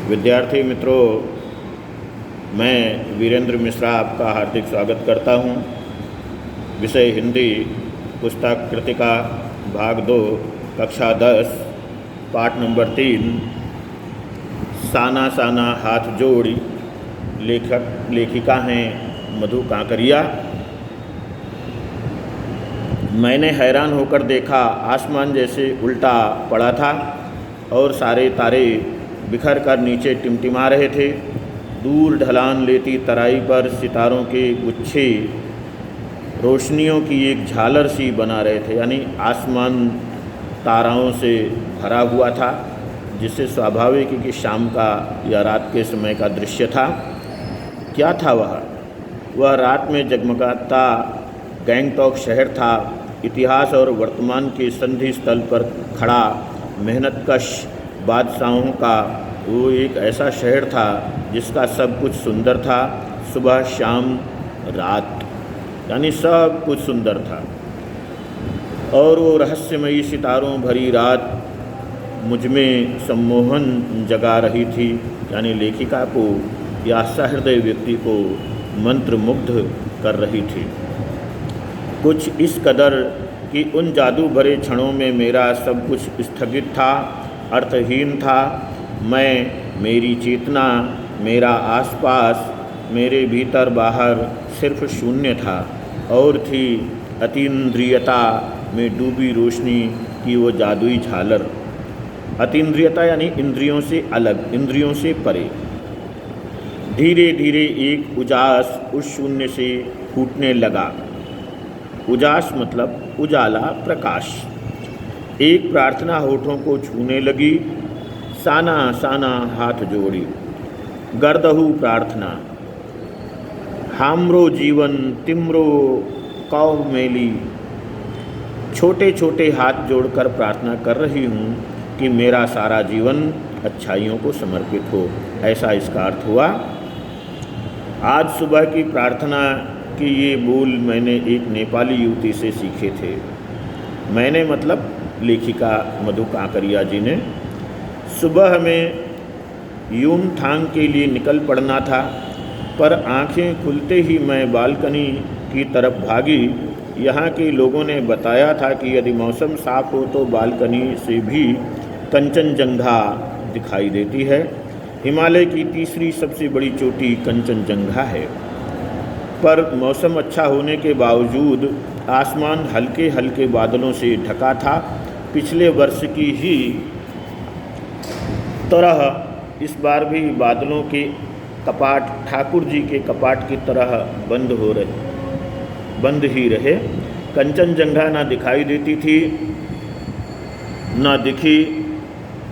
विद्यार्थी मित्रों, मैं वीरेंद्र मिश्रा आपका हार्दिक स्वागत करता हूं। विषय हिंदी, पुस्तक कृतिका भाग 2, कक्षा 10, पाठ नंबर 3, साना साना हाथ जोड़ी। लेखिका हैं मधु कांकरिया। मैंने हैरान होकर देखा, आसमान जैसे उल्टा पड़ा था और सारे तारे बिखर कर नीचे टिमटिमा रहे थे। दूर ढलान लेती तराई पर सितारों के गुच्छे रोशनियों की एक झालर सी बना रहे थे, यानी आसमान ताराओं से भरा हुआ था, जिससे स्वाभाविक है कि शाम का या रात के समय का दृश्य था। क्या था वह रात में जगमगाता गैंगटॉक शहर था। इतिहास और वर्तमान के संधि स्थल पर खड़ा मेहनतकश बादशाहों का वो एक ऐसा शहर था जिसका सब कुछ सुंदर था। सुबह शाम रात, यानी सब कुछ सुंदर था। और वो रहस्यमयी सितारों भरी रात मुझ में सम्मोहन जगा रही थी, यानी लेखिका को या सहृदय व्यक्ति को मंत्रमुग्ध कर रही थी। कुछ इस कदर कि उन जादू भरे क्षणों में मेरा सब कुछ स्थगित था, अर्थहीन था। मैं, मेरी चेतना, मेरा आसपास, मेरे भीतर बाहर सिर्फ शून्य था। और थी अतीन्द्रियता में डूबी रोशनी की वो जादुई झालर। अतीन्द्रियता यानी इंद्रियों से अलग, इंद्रियों से परे। धीरे धीरे एक उजास उस शून्य से फूटने लगा। उजास मतलब उजाला, प्रकाश। एक प्रार्थना होठों को छूने लगी। साना साना हाथ जोड़ी, गर्दहु प्रार्थना। हाम्रो जीवन तिम्रो कौ मेली। छोटे छोटे हाथ जोड़कर प्रार्थना कर रही हूँ कि मेरा सारा जीवन अच्छाइयों को समर्पित हो, ऐसा इसका अर्थ हुआ। आज सुबह की प्रार्थना के ये बोल मैंने एक नेपाली युवती से सीखे थे। मैंने मतलब लेखिका मधु कांकरिया जी ने। सुबह हमें यूमथांग के लिए निकल पड़ना था, पर आंखें खुलते ही मैं बालकनी की तरफ भागी। यहाँ के लोगों ने बताया था कि यदि मौसम साफ हो तो बालकनी से भी कंचनजंगा दिखाई देती है। हिमालय की तीसरी सबसे बड़ी चोटी कंचनजंगा है। पर मौसम अच्छा होने के बावजूद आसमान हल्के हल्के बादलों से ढका था। पिछले वर्ष की ही तरह इस बार भी बादलों के कपाट ठाकुर जी के कपाट की तरह बंद ही रहे। कंचनजंगा ना दिखाई देती थी, ना दिखी,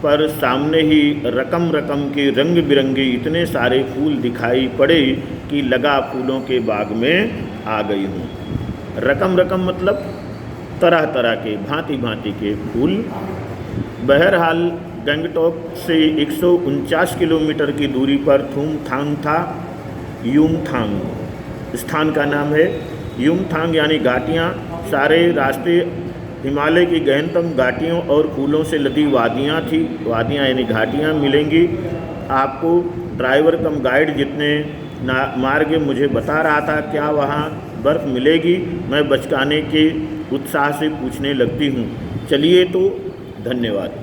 पर सामने ही रकम रकम के रंग बिरंगे इतने सारे फूल दिखाई पड़े कि लगा फूलों के बाग में आ गई हूँ। रकम रकम मतलब तरह तरह के, भांति भांति के फूल। बहरहाल गैंगटॉक से 149 किलोमीटर की दूरी पर थूमथांग था। यूमथांग स्थान का नाम है। यूमथांग यानी घाटियाँ। सारे रास्ते हिमालय की गहनतम घाटियों और फूलों से लदी वादियाँ थी। वादियाँ यानी घाटियाँ मिलेंगी आपको। ड्राइवर कम गाइड जितने मार्ग मुझे बता रहा था, क्या वहाँ बर्फ़ मिलेगी। मैं बचकाने के उत्साह से पूछने लगती हूँ, चलिए तो। धन्यवाद।